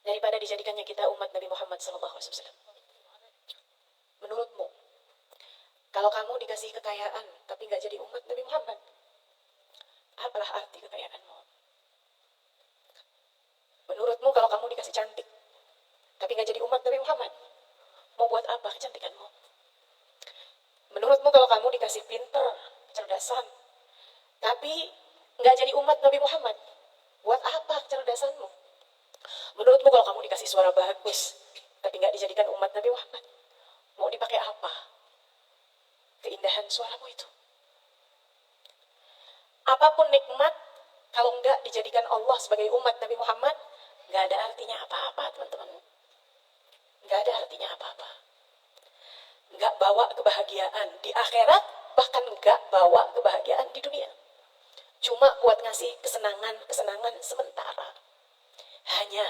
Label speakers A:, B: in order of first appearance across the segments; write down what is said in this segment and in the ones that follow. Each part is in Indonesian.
A: daripada dijadikannya kita umat Nabi Muhammad SAW. Menurutmu, kalau kamu dikasih kekayaan tapi nggak jadi umat Nabi Muhammad, apalah arti kekayaanmu? Menurutmu, kalau kamu dikasih cantik tapi nggak jadi umat Nabi Muhammad, mau buat apa kecantikanmu? Menurutmu, kalau kamu dikasih pinter, kecerdasan, tapi nggak jadi umat Nabi Muhammad, buat apa kecerdasanmu? Menurutmu, kalau kamu dikasih suara bagus tapi nggak dijadikan umat Nabi Muhammad, mau dipakai apa keindahan suaramu itu? Apapun nikmat, kalau nggak dijadikan Allah sebagai umat Nabi Muhammad, nggak ada artinya apa-apa, teman-teman. Nggak ada artinya apa-apa. Nggak bawa kebahagiaan di akhirat, bahkan nggak bawa kebahagiaan di dunia. Cuma buat ngasih kesenangan sementara. Hanya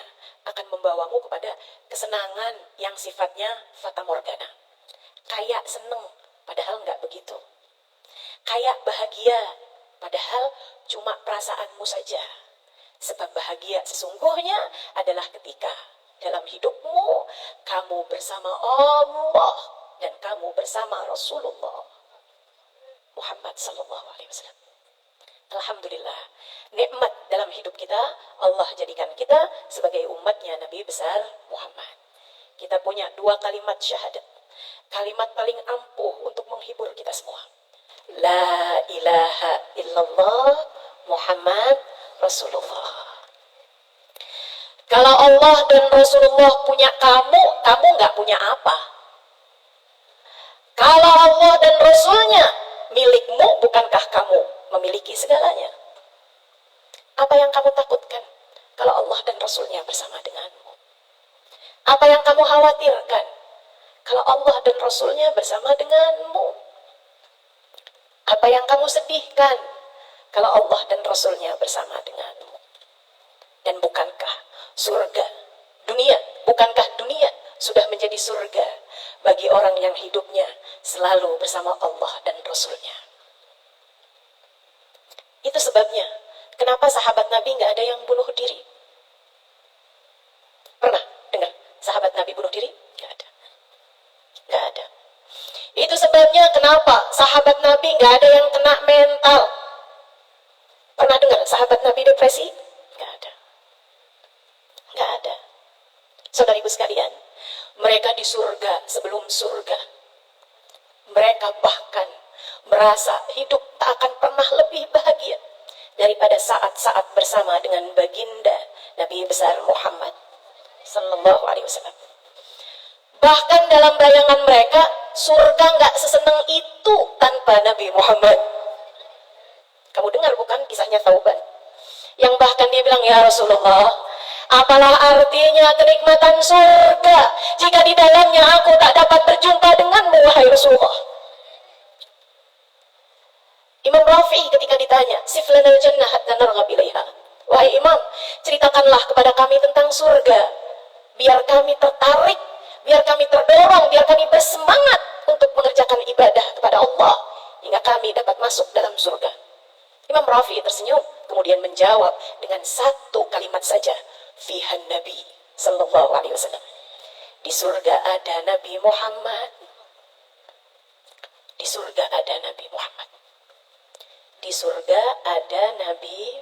A: akan membawamu kepada kesenangan yang sifatnya fata morgana. Kayak seneng, padahal nggak begitu. Kayak bahagia, padahal cuma perasaanmu saja. Sebab bahagia sesungguhnya adalah ketika dalam hidupmu kamu bersama Allah dan kamu bersama Rasulullah Muhammad SAW. Alhamdulillah, nikmat dalam hidup kita, Allah jadikan kita sebagai umatnya Nabi besar Muhammad. Kita punya 2 kalimat syahadat, kalimat paling ampuh untuk menghibur kita semua. La ilaha illallah Muhammad Rasulullah. Kalau Allah dan Rasulullah punya kamu, kamu nggak punya apa? Kalau Allah dan Rasulnya milikmu, bukankah kamu memiliki segalanya? Apa yang kamu takutkan kalau Allah dan Rasulnya bersama denganmu? Apa yang kamu khawatirkan kalau Allah dan Rasulnya bersama denganmu? Apa yang kamu sedihkan kalau Allah dan Rasulnya bersama denganmu? Dan bukankah bukankah dunia sudah menjadi surga bagi orang yang hidupnya selalu bersama Allah dan Rasulnya? Itu sebabnya kenapa sahabat Nabi nggak ada yang bunuh diri. Pernah dengar sahabat Nabi bunuh diri? Nggak ada. Nggak ada. Itu sebabnya kenapa sahabat Nabi nggak ada yang kena mental. Pernah dengar sahabat Nabi depresi? Nggak ada. Nggak ada. Saudara-ibu sekalian, mereka di surga sebelum surga. Mereka bahkan merasa hidup tak akan pernah lebih bahagia daripada saat-saat bersama dengan baginda Nabi besar Muhammad sallallahu alaihi wasallam. Bahkan dalam bayangan mereka, surga nggak sesenang itu tanpa Nabi Muhammad. Kamu dengar bukan kisahnya Thauban? Yang bahkan dia bilang, ya Rasulullah, apalah artinya kenikmatan surga jika di dalamnya aku tak dapat berjumpa denganmu, wahai Rasulullah. Imam Rafi'i ketika ditanya, siflana al-jannah hatta narghab ilaiha. Wahai Imam, ceritakanlah kepada kami tentang surga, biar kami tertarik, biar kami terdorong, biar kami bersemangat untuk mengerjakan ibadah kepada Allah hingga kami dapat masuk dalam surga. Imam Rafi'i tersenyum, kemudian menjawab dengan satu kalimat saja, fihan Nabi sallallahu alaihi wasallam. Di surga ada Nabi Muhammad. Di surga ada Nabi Muhammad. Di surga ada Nabi.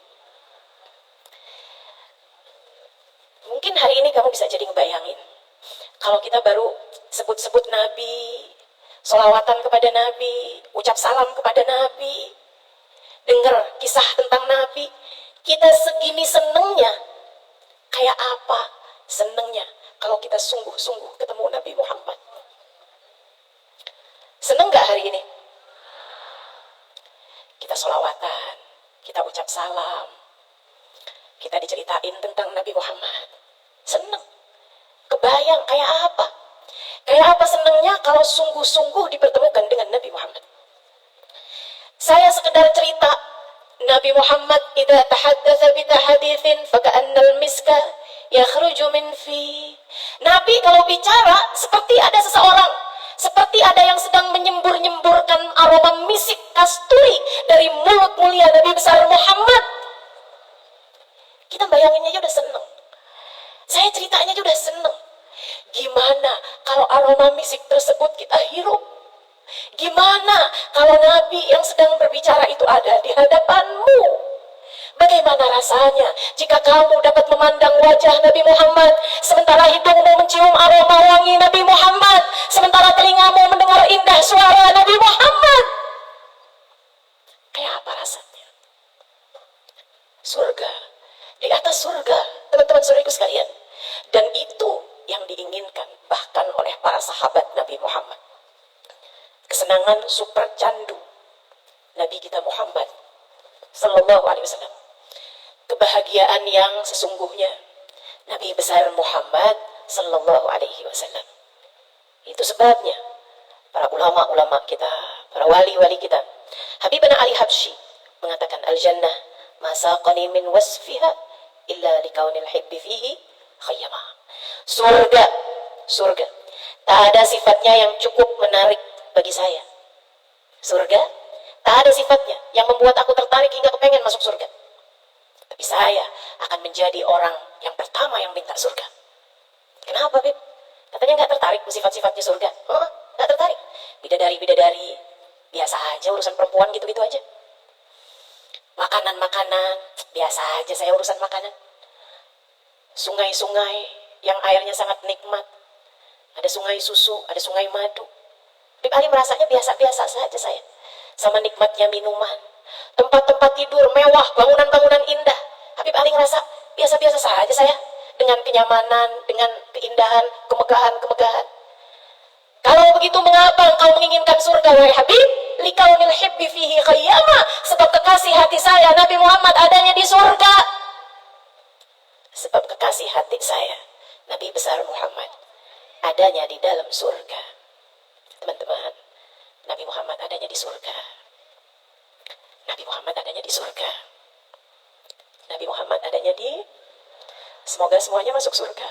A: Mungkin hari ini kamu bisa jadi ngebayangin, kalau kita baru sebut-sebut Nabi, sholawatan kepada Nabi, ucap salam kepada Nabi, dengar kisah tentang Nabi, kita segini senengnya. Kayak apa senengnya kalau kita sungguh-sungguh ketemu Nabi Muhammad? Seneng gak hari ini? Kita sholawatan, kita ucap salam, kita diceritain tentang Nabi Muhammad. Seneng. Kebayang kayak apa? Kayak apa senengnya kalau sungguh-sungguh dipertemukan dengan Nabi Muhammad? Saya sekedar cerita, Nabi Muhammad idza tahaddatsa bi tahaditsin faka'annal miska yakhruju min fi. Nabi kalau bicara seperti ada seseorang, seperti ada yang sedang menyembur-nyemburkan aroma misik kasturi dari mulut mulia Nabi besar Muhammad. Kita kita bayanginnya aja udah seneng. Saya ceritanya aja udah seneng. Gimana kalau aroma misik tersebut kita hirup? Gimana kalau Nabi yang sedang berbicara itu ada di hadapanmu? Bagaimana rasanya jika kamu dapat memandang wajah Nabi Muhammad, sementara hidungmu mencium aroma wangi Nabi Muhammad, sementara telingamu mendengar indah suara Nabi Muhammad? Kayak apa rasanya? Surga, di atas surga, teman-teman saudaraku sekalian. Dan itu yang diinginkan bahkan oleh para sahabat Nabi Muhammad. Kesenangan super candu Nabi kita Muhammad Sallallahu Alaihi Wasallam. Kebahagiaan yang sesungguhnya Nabi besar Muhammad Sallallahu Alaihi Wasallam. Itu sebabnya para ulama-ulama kita, para wali-wali kita, Habib Ali Habsyi mengatakan al-jannah masaqani min wasfiha illa likaunil hibbi fihi khayyama. Surga, surga tak ada sifatnya yang cukup menarik bagi saya. Surga tak ada sifatnya yang membuat aku tertarik hingga kepengen masuk surga. Tapi saya akan menjadi orang yang pertama yang minta surga. Kenapa, Beb? Katanya nggak tertarik sifat-sifatnya surga. Oh, nggak tertarik. Bidadari-bidadari, biasa aja urusan perempuan gitu-gitu aja. Makanan-makanan, biasa aja saya urusan makanan. Sungai-sungai yang airnya sangat nikmat. Ada sungai susu, ada sungai madu. Beb Ali merasanya biasa-biasa saja saya. Sama nikmatnya minuman. Tempat-tempat tidur mewah, bangunan-bangunan indah. Habib Ali ngerasa biasa-biasa saja saya. Dengan kenyamanan, dengan keindahan, kemegahan-kemegahan. Kalau begitu mengapa engkau menginginkan surga, wahai Habib? Likaunil hibbi fihi khayyama. Sebab kekasih hati saya, Nabi Muhammad adanya di surga. Sebab kekasih hati saya, Nabi besar Muhammad adanya di dalam surga. Teman-teman, Nabi Muhammad adanya di surga. Nabi Muhammad adanya di surga. Nabi Muhammad adanya di... Semoga semuanya masuk surga.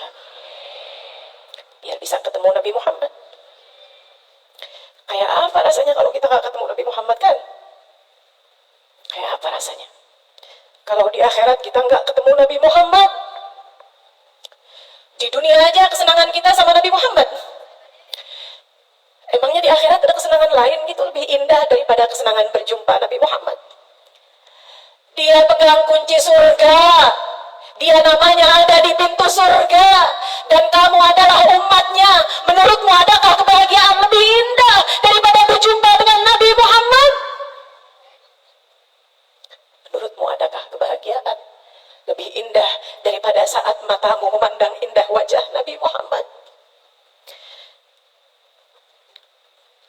A: Biar bisa ketemu Nabi Muhammad. Kayak apa rasanya kalau kita gak ketemu Nabi Muhammad kan? Kayak apa rasanya? Kalau di akhirat kita gak ketemu Nabi Muhammad. Di dunia aja kesenangan kita sama Nabi Muhammad. Emangnya di akhirat ada kesenangan lain gitu lebih indah daripada kesenangan berjumpa Nabi Muhammad? Dia pegang kunci surga. Dia namanya ada di pintu surga. Dan kamu adalah umatnya. Menurutmu adakah kebahagiaan lebih indah daripada berjumpa dengan Nabi Muhammad? Menurutmu adakah kebahagiaan lebih indah daripada saat matamu memandang indah wajah Nabi Muhammad?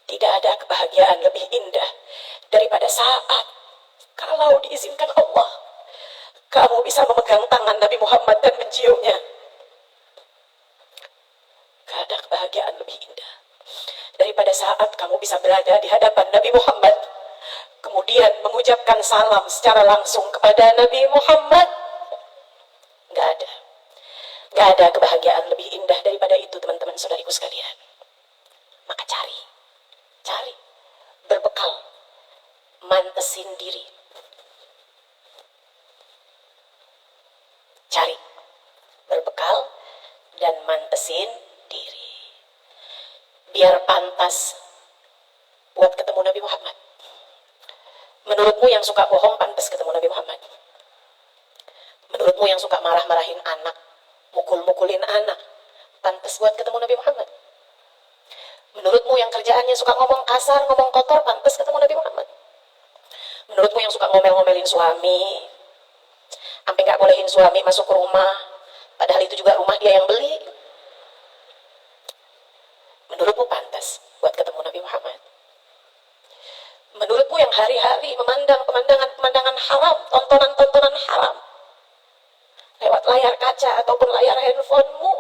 A: Tidak ada kebahagiaan lebih indah daripada saat kalau diizinkan Allah kamu bisa memegang tangan Nabi Muhammad dan menciumnya. Gak ada kebahagiaan lebih indah daripada saat kamu bisa berada di hadapan Nabi Muhammad, kemudian mengucapkan salam secara langsung kepada Nabi Muhammad. Gak ada. Gak ada kebahagiaan lebih indah daripada itu, teman-teman saudariku sekalian. Maka cari, berbekal, mantesin diri. Cari, berbekal, dan mantesin diri. Biar pantas buat ketemu Nabi Muhammad. Menurutmu yang suka bohong pantas ketemu Nabi Muhammad? Menurutmu yang suka marah-marahin anak, mukul-mukulin anak, pantas buat ketemu Nabi Muhammad? Menurutmu yang kerjaannya suka ngomong kasar, ngomong kotor, pantas ketemu Nabi Muhammad? Menurutmu yang suka ngomel-ngomelin suami, sampai gak bolehin suami masuk ke rumah, padahal itu juga rumah dia yang beli, menurutmu pantas buat ketemu Nabi Muhammad? Menurutmu yang hari-hari memandang pemandangan-pemandangan haram, tontonan-tontonan haram lewat layar kaca ataupun layar handphonemu,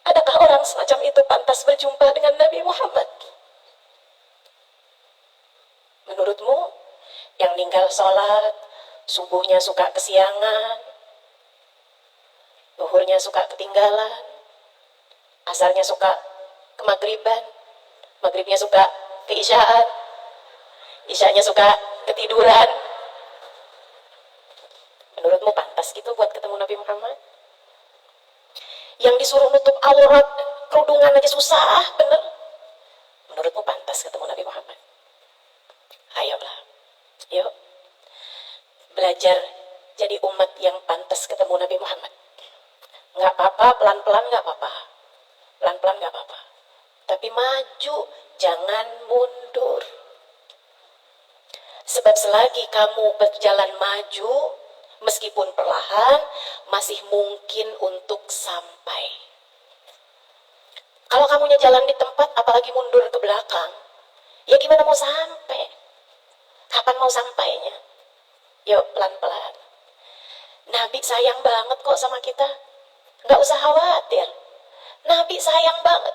A: adakah orang semacam itu pantas berjumpa dengan Nabi Muhammad? Menurutmu yang ninggal sholat, subuhnya suka kesiangan, zuhurnya suka ketinggalan, asarnya suka ke maghriban, maghribnya suka ke isyaan, isyanya suka ketiduran, menurutmu pantas pantas gitu buat ketemu Nabi Muhammad? Yang disuruh nutup aurat, kerudungan aja susah, bener. Menurutmu pantas ketemu Nabi Muhammad? Ayolah, yuk belajar jadi umat yang pantas ketemu Nabi Muhammad. Nggak apa-apa, pelan-pelan nggak apa-apa. Pelan-pelan nggak apa-apa. Tapi maju, jangan mundur. Sebab selagi kamu berjalan maju, meskipun perlahan, masih mungkin untuk sampai. Kalau kamunya jalan di tempat, apalagi mundur ke belakang, ya gimana mau sampai? Kapan mau sampainya? Yuk pelan-pelan. Nabi sayang banget kok sama kita. Nggak usah khawatir. Nabi sayang banget.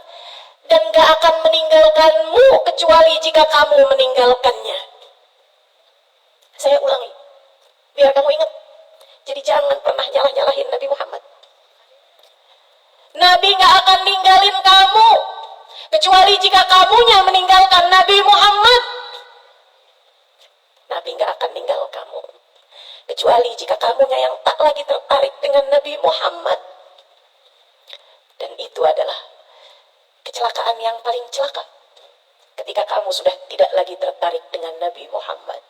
A: Dan nggak akan meninggalkanmu kecuali jika kamu meninggalkannya. Saya ulangi, biar kamu ingat. Jadi jangan pernah nyalah-nyalahin Nabi Muhammad. Nabi nggak akan ninggalin kamu kecuali jika kamunya meninggalkan Nabi Muhammad. Nabi nggak akan ninggal kamu kecuali jika kamunya yang tak lagi tertarik dengan Nabi Muhammad. Dan itu adalah kecelakaan yang paling celaka, ketika kamu sudah tidak lagi tertarik dengan Nabi Muhammad.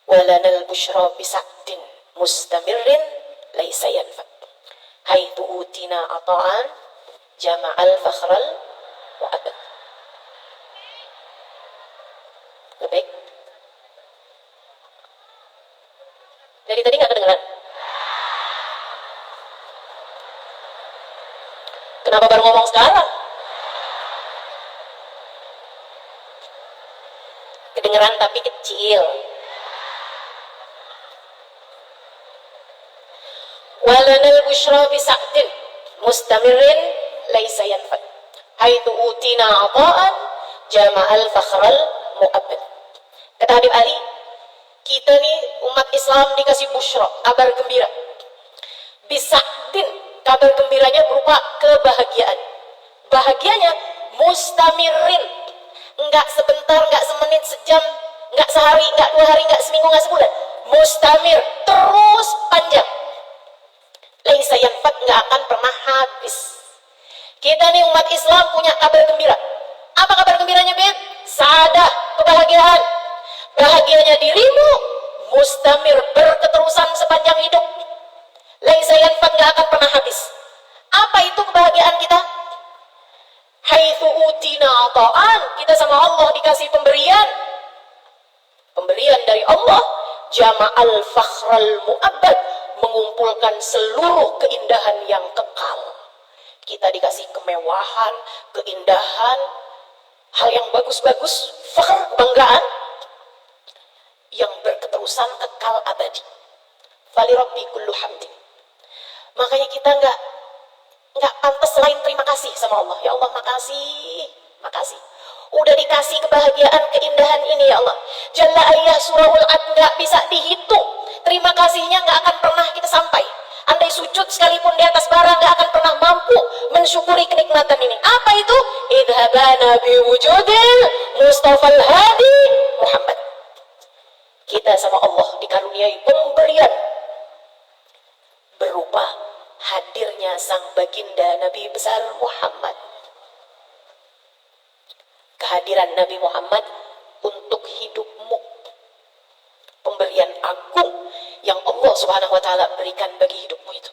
A: Walanal bushra bisa'din mustamirrin laisa yanfa. Haitsu utina ata'an jama'al fakhral wa abad. Baik. Dari tadi nggak kedengeran? Kenapa baru ngomong sekarang? Kedengeran tapi kecil. Walanal bushra bisa'din mustamirrin laisa yanfa. Haitsu utina ata'an jama'al fakhral mu'abbad. Kata Habib Ali, kita nih umat Islam dikasih bushra, kabar gembira. Bisa'din, kabar gembiranya berupa kebahagiaan. Bahagianya mustamirrin, enggak sebentar, enggak semenit, sejam, enggak sehari, enggak 2 hari, enggak seminggu, enggak sebulan. Mustamir, terus panjang. Laisa yanfat, enggak akan pernah habis. Kita nih umat Islam punya kabar gembira. Apa kabar gembiranya, Bib? Saadah, kebahagiaan. Bahagianya dirimu mustamir, berketerusan sepanjang hidup. Laisa yanfat, enggak akan pernah habis. Apa itu kebahagiaan kita? Haitsu utina ata'an, kita sama Allah dikasih pemberian. Pemberian dari Allah, jama'al fakhral mu'abbad, mengumpulkan seluruh keindahan yang kekal. Kita dikasih kemewahan, keindahan, hal yang bagus-bagus, fakhr, kebanggaan, yang berketerusan kekal abadi. Fali rabbi kullu hamdin. Makanya kita nggak pantas selain terima kasih sama Allah. Ya Allah, makasih, makasih. Udah dikasih kebahagiaan, keindahan ini ya Allah. Jalla ayah surahul ad, nggak bisa dihitung. Terima kasihnya nggak akan pernah kita sampai. Andai sujud sekalipun di atas bara nggak akan pernah mampu mensyukuri kenikmatan ini. Apa itu? Idhabana biwujudil Mustafal Hadi Muhammad. Kita sama Allah dikaruniai pemberian berupa hadirnya sang baginda Nabi besar Muhammad. Kehadiran Nabi Muhammad untuk hidupmu, pemberian agung yang Allah Subhanahu wa Ta'ala berikan bagi hidupmu itu.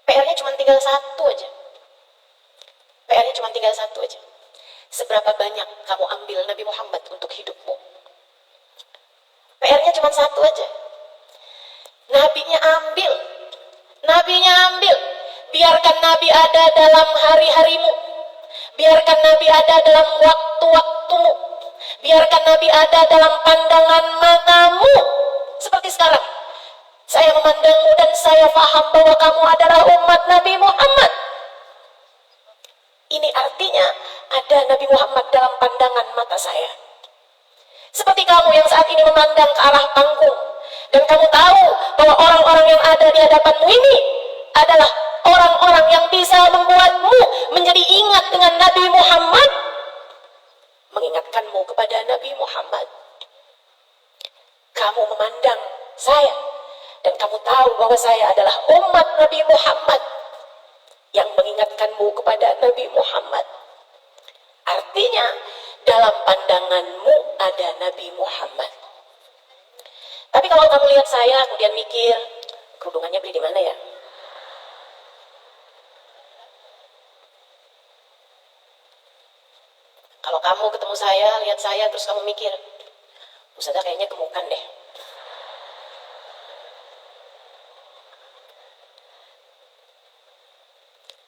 A: PR-nya cuma tinggal satu aja. PR-nya cuma tinggal satu aja. Seberapa banyak kamu ambil Nabi Muhammad untuk hidupmu? PR-nya cuma satu aja. Nabinya ambil. Nabinya ambil. Biarkan Nabi ada dalam hari-harimu. Biarkan Nabi ada dalam waktu-waktumu. Biarkan Nabi ada dalam pandangan matamu. Seperti sekarang, saya memandangmu dan saya paham bahwa kamu adalah umat Nabi Muhammad. Ini artinya ada Nabi Muhammad dalam pandangan mata saya. Seperti kamu yang saat ini memandang ke arah panggung, dan kamu tahu bahwa orang-orang yang ada di hadapanmu ini adalah orang-orang yang bisa membuatmu menjadi ingat dengan Nabi Muhammad, mengingatkanmu kepada Nabi Muhammad. Kamu memandang saya. Dan kamu tahu bahwa saya adalah umat Nabi Muhammad yang mengingatkanmu kepada Nabi Muhammad. Artinya dalam pandanganmu ada Nabi Muhammad. Tapi kalau kamu lihat saya kemudian mikir, kerudungannya beli di mana ya? Kalau kamu ketemu saya, lihat saya terus kamu mikir, Ustazah kayaknya gemukan deh.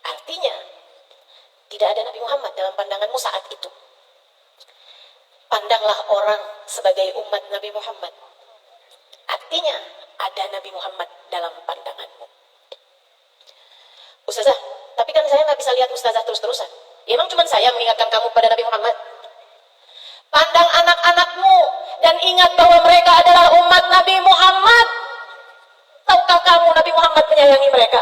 A: Artinya tidak ada Nabi Muhammad dalam pandanganmu saat itu. Pandanglah orang sebagai umat Nabi Muhammad. Artinya ada Nabi Muhammad dalam pandanganmu. Ustazah, tapi kan saya nggak bisa lihat Ustazah terus-terusan. Ya, emang cuma saya mengingatkan kamu pada Nabi Muhammad? Pandang anak-anakmu dan ingat bahwa mereka adalah umat Nabi Muhammad. Tahukah kamu Nabi Muhammad menyayangi mereka?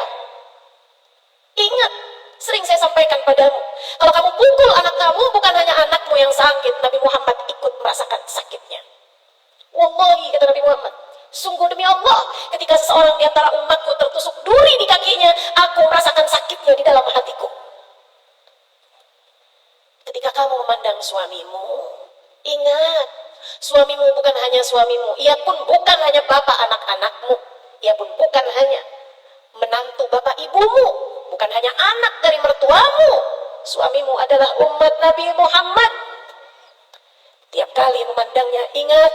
A: Ingat, sering saya sampaikan padamu, kalau kamu pukul anak kamu, bukan hanya anakmu yang sakit, Nabi Muhammad ikut merasakan sakitnya. Wallahi, kata Nabi Muhammad, sungguh demi Allah, ketika seseorang di antara umatku tertusuk duri di kakinya, aku merasakan sakitnya di dalam hatiku. Ketika kamu memandang suamimu, ingat, suamimu bukan hanya suamimu, ia pun bukan hanya bapak anak-anakmu, ia pun bukan hanya menantu bapak ibumu, bukan hanya anak dari mertuamu. Suamimu adalah umat Nabi Muhammad. Tiap kali memandangnya, ingat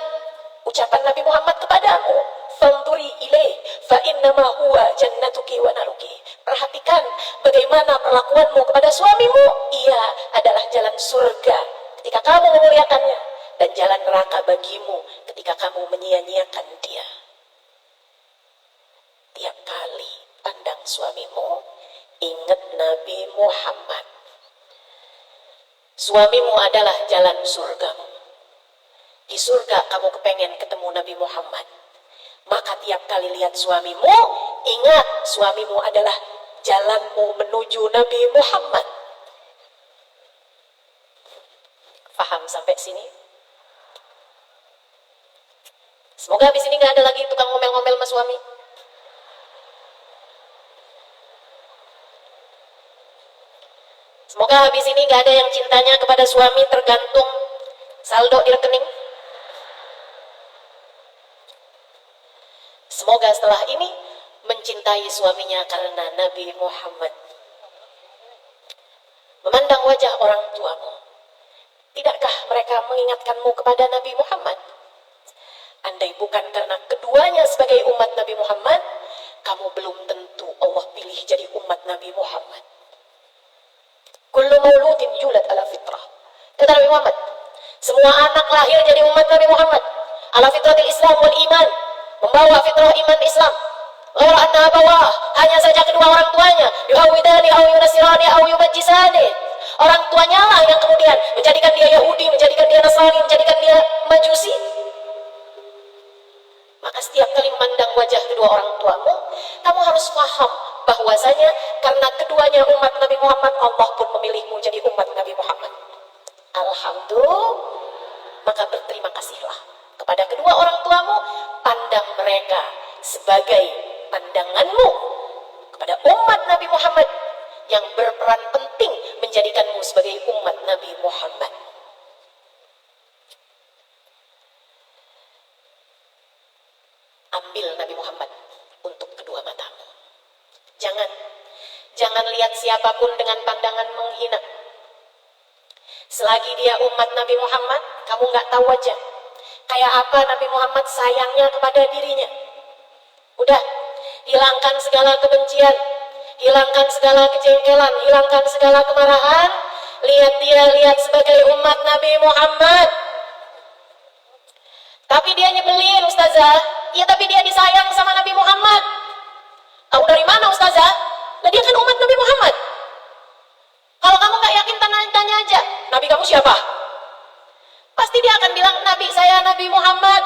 A: ucapan Nabi Muhammad kepadamu, "Fanduri ilaih fa innama huwa jannatuki wa naruki." Perhatikan bagaimana perlakuanmu kepada suamimu. Ia adalah jalan surga ketika kamu memuliakannya, dan jalan neraka bagimu ketika kamu menyia-nyiakan dia. Tiap kali pandang suamimu, ingat Nabi Muhammad. Suamimu adalah jalan surgamu. Di surga kamu kepengen ketemu Nabi Muhammad. Maka tiap kali lihat suamimu, ingat suamimu adalah jalanmu menuju Nabi Muhammad. Faham sampai sini? Semoga habis ini gak ada lagi tukang ngomel-ngomel sama suami. Semoga habis ini gak ada yang cintanya kepada suami tergantung saldo di rekening. Semoga setelah ini mencintai suaminya karena Nabi Muhammad. Memandang wajah orang tuamu, tidakkah mereka mengingatkanmu kepada Nabi Muhammad? Andai bukan karena keduanya sebagai umat Nabi Muhammad, kamu belum tentu Allah pilih jadi umat Nabi Muhammad. Kullu mauludin yulad ala fitrah. Kata Nabi Muhammad, semua anak lahir jadi umat Nabi Muhammad ala fitratil Islam wal iman, membawa fitrah iman Islam. Ghaira anna abawah, hanya saja kedua orang tuanya, yuhawidani au yunasirani au yumajjisani. Orang tuanya lah yang kemudian menjadikan dia Yahudi, menjadikan dia Nasrani, menjadikan dia Majusi. Maka setiap kali memandang wajah kedua orang tuamu, kamu harus paham bahwasanya karena keduanya umat Nabi Muhammad, Allah pun memilihmu jadi umat Nabi Muhammad. Alhamdulillah. Maka berterima kasihlah kepada kedua orang tuamu, pandang mereka sebagai pandanganmu kepada umat Nabi Muhammad yang berperan penting menjadikanmu sebagai umat Nabi Muhammad. Ambil Nabi Muhammad untuk kedua matamu. Jangan lihat siapapun dengan pandangan menghina. Selagi dia umat Nabi Muhammad, kamu nggak tahu aja kayak apa Nabi Muhammad sayangnya kepada dirinya. Udah, hilangkan segala kebencian, hilangkan segala kejengkelan, hilangkan segala kemarahan. Lihat dia sebagai umat Nabi Muhammad. Tapi dia nyebelin, Ustazah. Ya, tapi dia disayang sama Nabi Muhammad. Tahu dari mana, Ustazah? Nah, dia kan umat Nabi Muhammad. Kalau kamu nggak yakin, tanya aja, Nabi kamu siapa? Pasti dia akan bilang, Nabi saya Nabi Muhammad.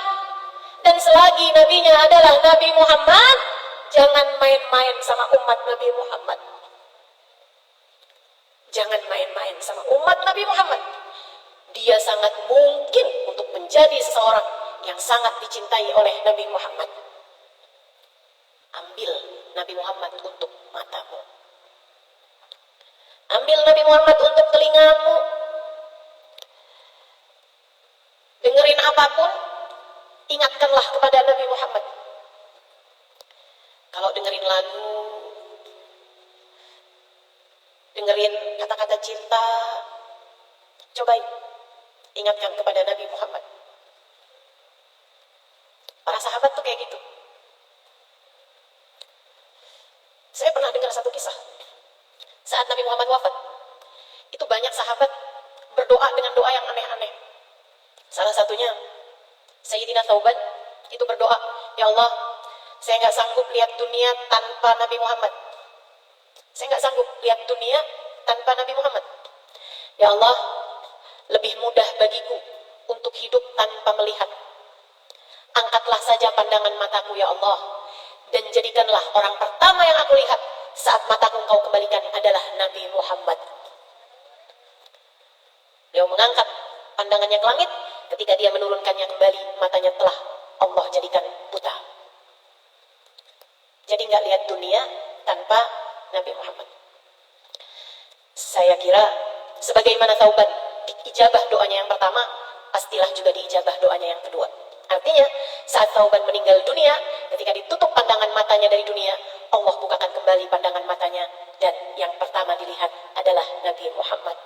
A: Dan selagi nabinya adalah Nabi Muhammad, jangan main-main sama umat Nabi Muhammad. Jangan main-main sama umat Nabi Muhammad. Dia sangat mungkin untuk menjadi seseorang yang sangat dicintai oleh Nabi Muhammad. Ambil Nabi Muhammad untuk matamu. Ambil Nabi Muhammad untuk telingamu. Dengerin apapun, ingatkanlah kepada Nabi Muhammad. Kalau dengerin lagu, dengerin kata-kata cinta, cobain ingatkan kepada Nabi Muhammad. Para sahabat tuh kayak gitu. Saya pernah dengar satu kisah. Saat Nabi Muhammad wafat, itu banyak sahabat berdoa dengan doa yang aneh-aneh. Salah satunya Sayyidina Thauban itu berdoa, "Ya Allah, saya nggak sanggup lihat dunia tanpa Nabi Muhammad. Saya nggak sanggup lihat dunia tanpa Nabi Muhammad. Ya Allah, lebih mudah bagiku untuk hidup tanpa melihat. Angkatlah saja pandangan mataku ya Allah, dan jadikanlah orang pertama yang aku lihat saat mataku engkau kembalikan adalah Nabi Muhammad." Beliau mengangkat pandangannya ke langit, ketika dia menurunkannya kembali, matanya telah Allah jadikan buta. Jadi nggak lihat dunia tanpa Nabi Muhammad. Saya kira sebagaimana Thauban diijabah doanya yang pertama, pastilah juga diijabah doanya yang kedua. Artinya saat Thauban meninggal dunia, ketika ditutup pandangan matanya dari dunia, Allah bukakan kembali pandangan matanya, dan yang pertama dilihat adalah Nabi Muhammad.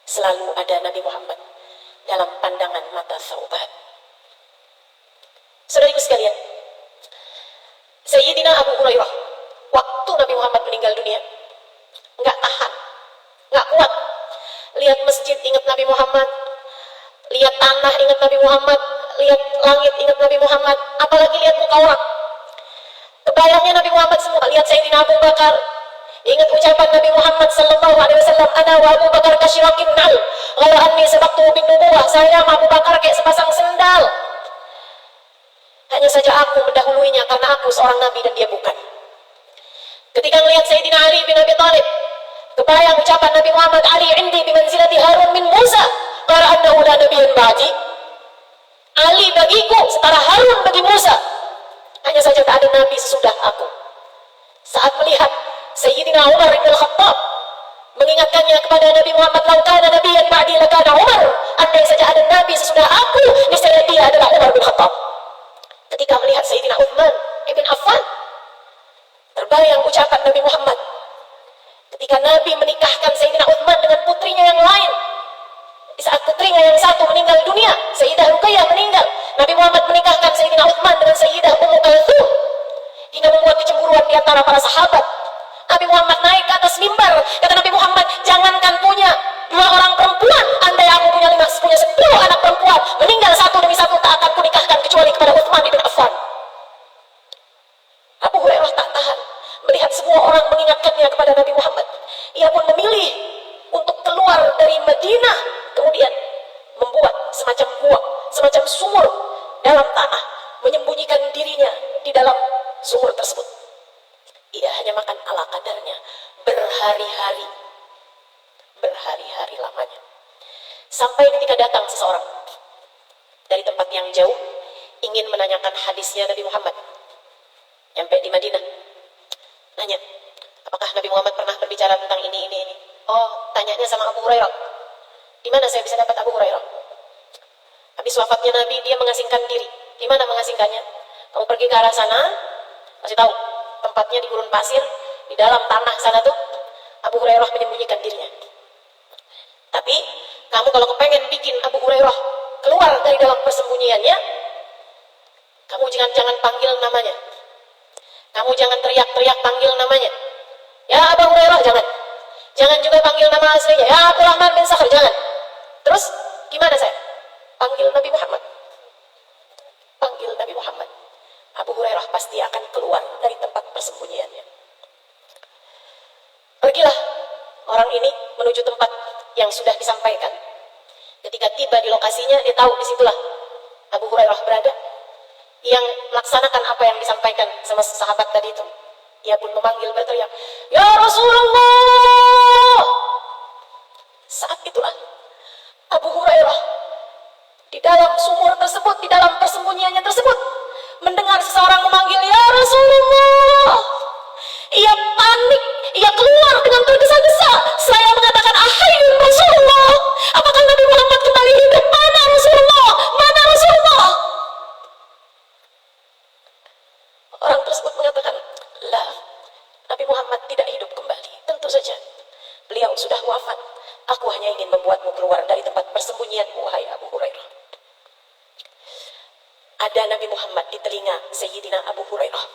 A: Selalu ada Nabi Muhammad dalam pandangan mata Thauban. Saudariku sekalian, Sayyidina Abu Hurairah waktu Nabi Muhammad meninggal dunia nggak tahan, nggak kuat. Lihat masjid ingat Nabi Muhammad, lihat tanah ingat Nabi Muhammad, lihat langit ingat Nabi Muhammad, apalagi lihat muka orang. Kebayangnya Nabi Muhammad semua. Lihat Sayyidina Abu Bakar, ingat ucapan Nabi Muhammad sallallahu alaihi wasallam, "Ana wa Abu Bakar kasyirakin nal, ghaira anni sabaqtu bin nubuwah." Saya sama Abu Bakar kayak sepasang sendal. Hanya saja aku mendahuluinya karena aku seorang nabi dan dia bukan. Ketika melihat Sayyidina Ali bin Abi Thalib, kebayang ucapan Nabi Muhammad, "Ali indi bimanzilati Harun min Musa, qala annahu la nabiyyun ba'di." Ali bagiku setara Harun bagi Musa. Hanya saja tak ada nabi sesudah aku. Saat melihat Sayyidina Umar bin Khattab mengingatkannya kepada Nabi Muhammad, "Lau kana nabiyyan ba'di lakana Umar." Andai saja ada nabi sesudah aku, niscaya dia adalah Umar bin Khattab. Ketika melihat Sayyidina Uthman ibn Affan, terbayang ucapan Nabi Muhammad ketika Nabi menikahkan Sayyidina Uthman dengan putrinya yang lain. Di saat putrinya yang satu meninggal dunia, Sayyidah Ruqayyah meninggal, Nabi Muhammad menikahkan Sayyidina Uthman dengan Sayyidah Ummu Kalthum, hingga membuat kecemburuan di antara para sahabat. Nabi Muhammad naik ke atas mimbar, kata Nabi Muhammad, "Jangankan punya 2 orang perempuan, andai aku punya 10 anak perempuan, meninggal satu demi satu tak akan kunikahkan kecuali kepada Uthman ibn Affan." Abu Hurairah tak tahan melihat semua orang mengingatkannya kepada Nabi Muhammad. Ia pun memilih untuk keluar dari Madinah, kemudian membuat semacam gua, semacam sumur dalam tanah, menyembunyikan dirinya di dalam sumur tersebut. Ia hanya makan ala kadarnya berhari-hari lamanya. Sampai ketika datang seseorang dari tempat yang jauh ingin menanyakan hadisnya Nabi Muhammad. Nyampe di Madinah, nanya, "Apakah Nabi Muhammad pernah berbicara tentang ini?" "Oh, tanyanya sama Abu Hurairah." "Di mana saya bisa dapat Abu Hurairah?" "Habis wafatnya Nabi dia mengasingkan diri." "Di mana mengasingkannya?" "Kamu pergi ke arah sana, kasih tahu tempatnya di gurun pasir, di dalam tanah sana tuh Abu Hurairah menyembunyikan dirinya. Tapi kamu kalau kepengen bikin Abu Hurairah keluar dari dalam persembunyiannya, kamu jangan panggil namanya. Kamu jangan teriak-teriak panggil namanya. Ya Abu Hurairah, jangan. Jangan juga panggil nama aslinya. Ya Abdurrahman bin Sakhr, jangan. Terus gimana saya? Panggil Nabi Muhammad. Panggil Nabi Muhammad. Abu Hurairah pasti akan keluar dari tempat persembunyiannya. Pergilah orang ini menuju tempat yang sudah disampaikan. Ketika tiba di lokasinya, dia tahu disitulah Abu Hurairah berada, yang melaksanakan apa yang disampaikan sama sahabat tadi itu. Ia pun memanggil, berteriak, "Ya Rasulullah!" Saat itulah Abu Hurairah di dalam sumur tersebut, di dalam persembunyiannya tersebut, mendengar seseorang memanggil ya Rasulullah. Ia panik, ia keluar dengan tergesa-gesa. Saya mengatakan, ahai Rasulullah, apakah Nabi Muhammad kembali hidup? Mana Rasulullah? Mana Rasulullah? Orang tersebut mengatakan, lah, Nabi Muhammad tidak hidup kembali. Tentu saja, beliau sudah wafat. Aku hanya ingin membuatmu keluar dari tempat persembunyianmu, wahai Abu Hurairah. Ada Nabi Muhammad di telinga Sayyidina Abu Hurairah.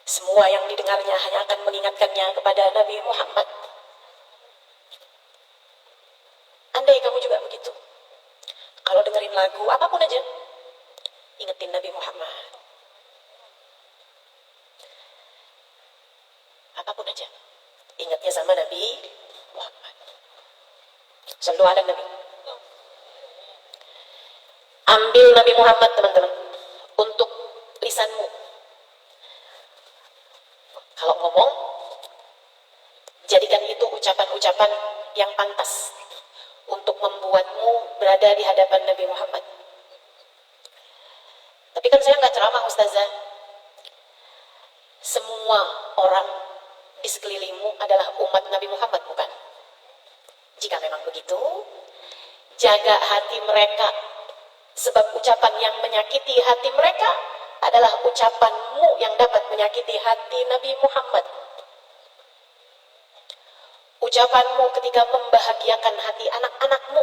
A: Semua yang didengarnya hanya akan mengingatkannya kepada Nabi Muhammad. Andai kamu juga begitu, kalau dengerin lagu apapun aja, ingetin Nabi Muhammad. Apapun aja, ingatnya sama Nabi Muhammad. Sallu ala Nabi. Ambil Nabi Muhammad, teman-teman, untuk lisanmu. Kalau ngomong, jadikan itu ucapan-ucapan yang pantas untuk membuatmu berada di hadapan Nabi Muhammad. Tapi kan saya nggak ceramah, Ustazah. Semua orang di sekelilingmu adalah umat Nabi Muhammad, bukan? Jika memang begitu, jaga hati mereka. Sebab ucapan yang menyakiti hati mereka adalah ucapanmu yang dapat menyakiti hati Nabi Muhammad. Ucapanmu ketika membahagiakan hati anak-anakmu,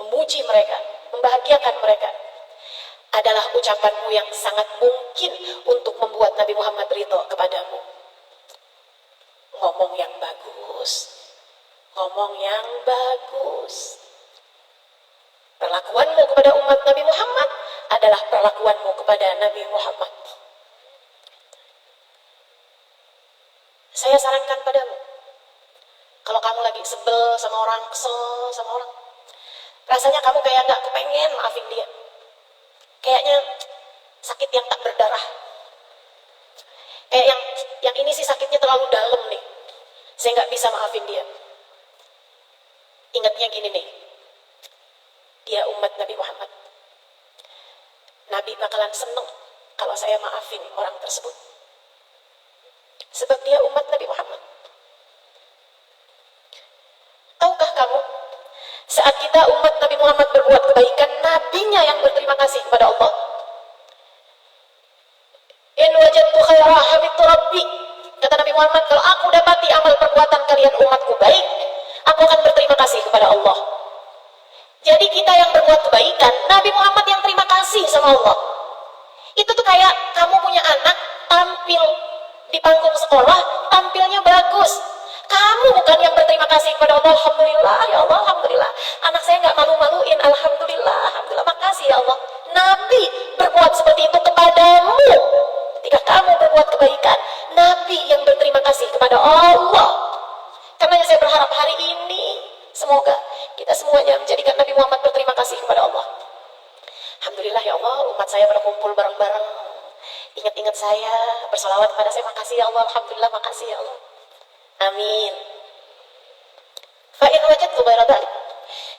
A: memuji mereka, membahagiakan mereka, adalah ucapanmu yang sangat mungkin untuk membuat Nabi Muhammad ridho kepadamu. Ngomong yang bagus, ngomong yang bagus. Perlakuanmu kepada umat Nabi Muhammad adalah perlakuanmu kepada Nabi Muhammad. Saya sarankan padamu, kalau kamu lagi sebel sama orang, kesel sama orang, rasanya kamu kayak gak kepengen maafin dia. Kayaknya sakit yang tak berdarah. Kayak yang ini sih sakitnya terlalu dalam nih, saya gak bisa maafin dia. Ingatnya gini nih, dia umat Nabi Muhammad. Nabi bakalan seneng kalau saya maafin orang tersebut. Sebab dia umat Nabi Muhammad. Tahukah kamu, saat kita umat Nabi Muhammad berbuat kebaikan, nabinya yang berterima kasih kepada Allah. In wajadtu khaira hamidtu rabbi. Kata Nabi Muhammad, kalau aku dapati amal perbuatan kalian umatku baik, aku akan berterima kasih kepada Allah. Jadi kita yang berbuat kebaikan, Nabi Muhammad yang terima kasih sama Allah. Itu tuh kayak kamu punya anak tampil di panggung sekolah, tampilnya bagus. Kamu bukan yang berterima kasih kepada Allah, alhamdulillah ya Allah, alhamdulillah. Anak saya nggak malu-maluin, alhamdulillah, alhamdulillah, makasih ya Allah. Nabi berbuat seperti itu kepadamu. Ketika kamu berbuat kebaikan, Nabi yang berterima kasih kepada Allah. Karena saya berharap hari ini semoga kita semuanya menjadikan Nabi Muhammad berterima kasih kepada Allah. Alhamdulillah ya Allah, umat saya berkumpul bareng-bareng, ingat-ingat saya, bersalawat kepada saya, makasih ya Allah, alhamdulillah, makasih ya Allah. Amin. Fa'in wajadtu ghaira dzalik.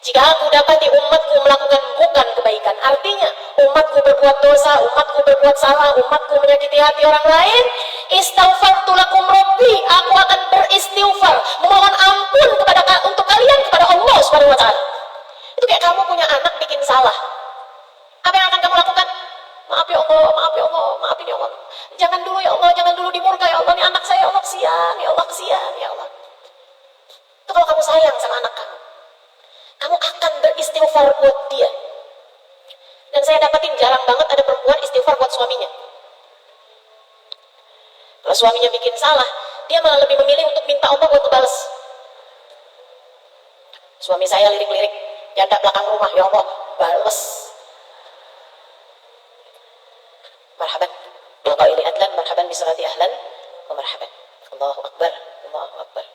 A: Jika aku dapati umatku melakukan bukan kebaikan, artinya umatku berbuat dosa, umatku berbuat salah, umatku menyakiti hati orang lain, istaghfartu lakum rabbi, aku akan beristighfar, memohon ampun untuk kalian kepada Allah Subhanahu wa taala. Itu kayak kamu punya anak bikin salah. Apa yang akan kamu lakukan? Maaf ya Allah, maaf ya Allah, maafin ya Allah. Jangan dulu ya Allah, jangan dulu dimurka ya Allah, ini anak saya ya Allah, kesian ya Allah, kesian ya Allah. Itu kalau kamu sayang sama anak kamu akan beristighfar buat dia. Dan saya dapatin jarang banget ada perempuan istighfar buat suaminya. Kalau suaminya bikin salah, dia malah lebih memilih untuk minta Allah buat ngebales. Suami saya lirik-lirik janda belakang rumah, ya Allah, bales. Marhaban bil qaili adlan, marhaban bisalati ahlan wa marhaban. Allahu akbar, Allahu akbar.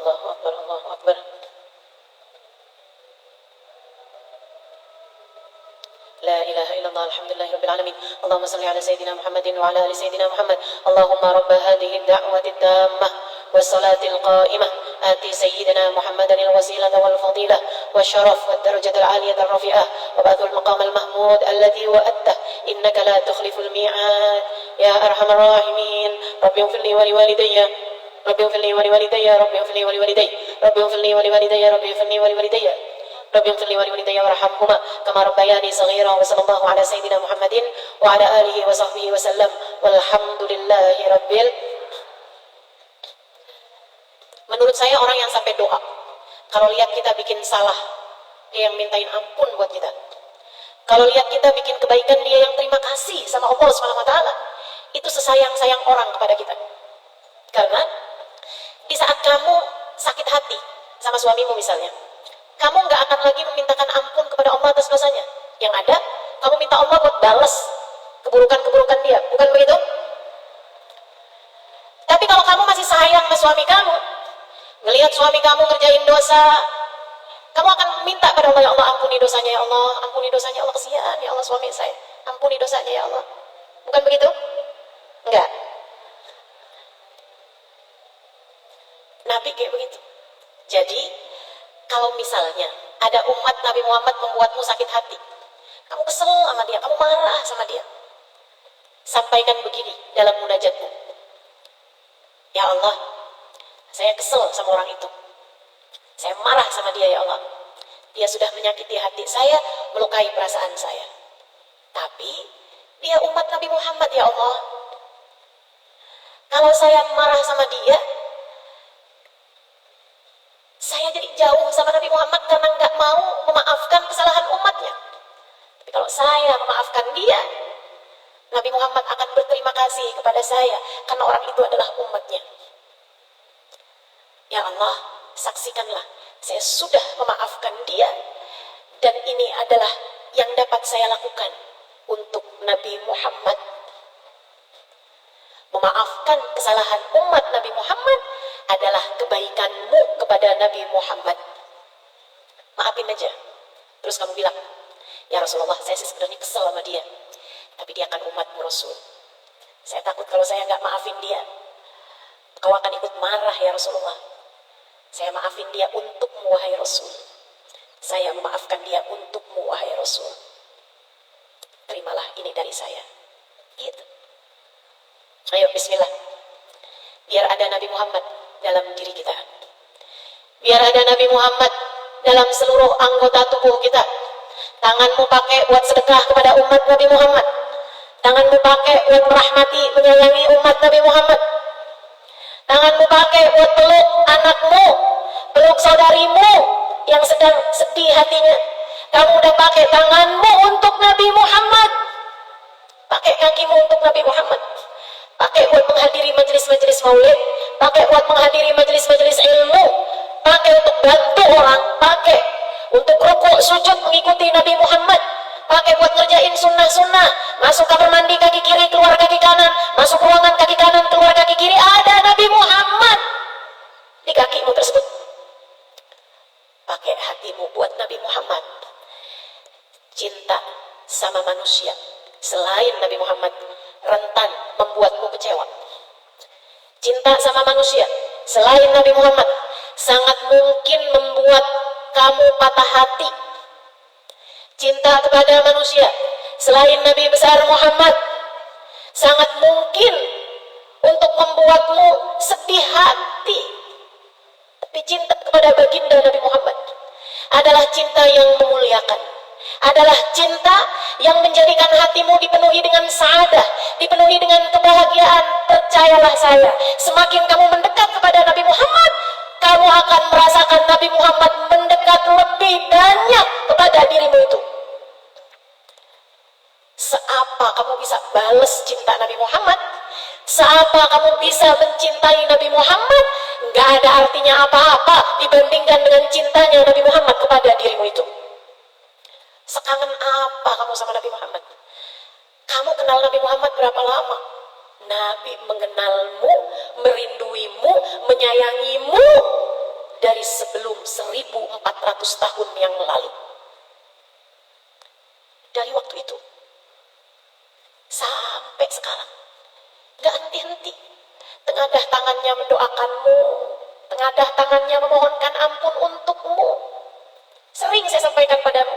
A: Allahu Akbar, Allahu Akbar. لا إله إلا الله الحمد لله رب العالمين اللهم صل على سيدنا محمد وعلى آل سيدنا محمد اللهم رب هذه الدعوة التامة والصلاة القائمة آتي سيدنا محمدا الوسيلة والفضيلة والشرف والدرجة العالية الرفيعة وبعث المقام المحمود الذي وأته إنك لا تخلف الميعاد يا أرحم الراحمين رب اغفر لي ولوالدي رب اغفر لي ولوالدي رب اغفر لي ولوالدي رب اغفر لي ولوالدي رب اغفر لي ولوالدي رب اغفر لي ولوالدي وارحمهما كما ربياني صغيرا وصلى الله على سيدنا محمد وعلى آله وصحبه وسلم والحمد لله rabbil. Menurut saya orang yang sampai doa kalau lihat kita bikin salah dia yang mintain ampun buat kita, kalau lihat kita bikin kebaikan dia yang terima kasih sama Allah SWT, itu sesayang-sayang orang kepada kita. Karena di saat kamu sakit hati sama suamimu misalnya, kamu nggak akan lagi memintakan ampun kepada Allah atas dosanya. Yang ada, kamu minta Allah buat balas keburukan-keburukan dia. Bukan begitu? Tapi kalau kamu masih sayang sama suami kamu, ngelihat suami kamu ngerjain dosa, kamu akan minta pada Allah, ya Allah ampuni dosanya ya Allah, ampuni dosanya ya Allah, kesian ya Allah suami saya, ampuni dosanya ya Allah. Bukan begitu? Enggak. Nabi kayak begitu. Jadi, kalau misalnya ada umat Nabi Muhammad membuatmu sakit hati, kamu kesel sama dia, kamu marah sama dia, sampaikan begini dalam munajatmu. Ya Allah, saya kesel sama orang itu. Saya marah sama dia ya Allah. Dia sudah menyakiti hati saya, melukai perasaan saya. Tapi, dia umat Nabi Muhammad ya Allah. Kalau saya marah sama dia, saya jadi jauh sama Nabi Muhammad karena nggak mau memaafkan kesalahan umatnya. Tapi kalau saya memaafkan dia, Nabi Muhammad akan berterima kasih kepada saya karena orang itu adalah umatnya. Ya Allah, saksikanlah saya sudah memaafkan dia, dan ini adalah yang dapat saya lakukan untuk Nabi Muhammad. Memaafkan kesalahan umat Nabi Muhammad adalah kebaikanmu kepada Nabi Muhammad. Maafin aja. Terus kamu bilang, ya Rasulullah, saya sih sebenarnya kesel sama dia, tapi dia kan umatmu Rasul. Saya takut kalau saya nggak maafin dia, kau akan ikut marah ya Rasulullah. Saya maafin dia untukmu wahai Rasul. Saya memaafkan dia untukmu wahai Rasul. Terimalah ini dari saya. Gitu. Ayo bismillah. Biar ada Nabi Muhammad dalam diri kita. Biar ada Nabi Muhammad dalam seluruh anggota tubuh kita. Tanganmu pakai buat sedekah kepada umat Nabi Muhammad. Tanganmu pakai buat merahmati, menyayangi umat Nabi Muhammad. Tanganmu pakai buat peluk anakmu, peluk saudarimu yang sedang sedih hatinya. Kamu udah pakai tanganmu untuk Nabi Muhammad. Pakai kakimu untuk Nabi Muhammad. Pakai buat menghadiri majelis-majelis maulid, pakai buat menghadiri majelis-majelis ilmu, pakai untuk bantu orang, pakai untuk rukuk sujud mengikuti Nabi Muhammad, pakai buat ngerjain sunnah-sunnah, masuk kamar mandi kaki kiri, keluar kaki kanan, masuk ruangan kaki kanan, keluar kaki kiri, ada Nabi Muhammad di kakimu tersebut. Pakai hatimu buat Nabi Muhammad. Cinta sama manusia selain Nabi Muhammad rentan membuatmu kecewa. Cinta sama manusia selain Nabi Muhammad sangat mungkin membuat kamu patah hati. Cinta kepada manusia selain Nabi besar Muhammad sangat mungkin untuk membuatmu sedih hati. Tapi cinta kepada baginda Nabi Muhammad adalah cinta yang memuliakan, adalah cinta yang menjadikan hatimu dipenuhi dengan saadah, dipenuhi dengan kebahagiaan. Percayalah saya, semakin kamu mendekat kepada Nabi Muhammad, kamu akan merasakan Nabi Muhammad mendekat lebih banyak kepada dirimu itu. Seapa kamu bisa balas cinta Nabi Muhammad, seapa kamu bisa mencintai Nabi Muhammad, nggak ada artinya apa-apa dibandingkan dengan cintanya Nabi Muhammad kepada dirimu itu. Sekangen apa kamu sama Nabi Muhammad? Kamu kenal Nabi Muhammad berapa lama? Nabi mengenalmu, merinduimu, menyayangimu dari sebelum 1400 tahun yang lalu. Dari waktu itu sampai sekarang gak henti-henti tengadah tangannya mendoakanmu, tengadah tangannya memohonkan ampun untukmu. Sering saya sampaikan padamu,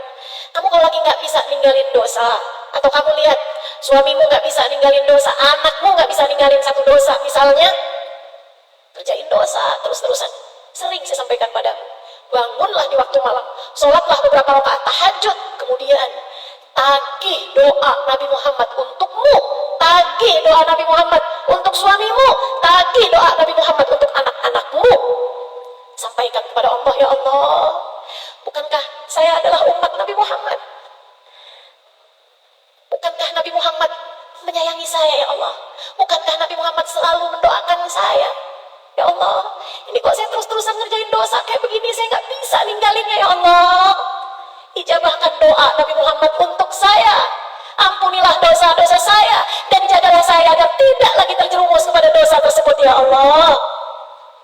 A: kamu kalau lagi gak bisa ninggalin dosa, atau kamu lihat suamimu gak bisa ninggalin dosa, anakmu gak bisa ninggalin satu dosa misalnya, kerjain dosa terus-terusan. Sering saya sampaikan padamu, bangunlah di waktu malam, sholatlah beberapa rakaat tahajud, kemudian tagih doa Nabi Muhammad untukmu, tagih doa Nabi Muhammad untuk suamimu, tagih doa Nabi Muhammad untuk anak-anakmu. Sampaikan kepada Allah, ya Allah, bukankah saya adalah umat Nabi Muhammad? Bukankah Nabi Muhammad menyayangi saya, ya Allah? Bukankah Nabi Muhammad selalu mendoakan saya? Ya Allah, ini kok saya terus-terusan ngerjain dosa kayak begini, saya gak bisa ninggalinnya, ya Allah. Ijabahkan doa Nabi Muhammad untuk saya. Ampunilah dosa-dosa saya dan jagalah saya agar tidak lagi terjerumus kepada dosa tersebut, ya Allah.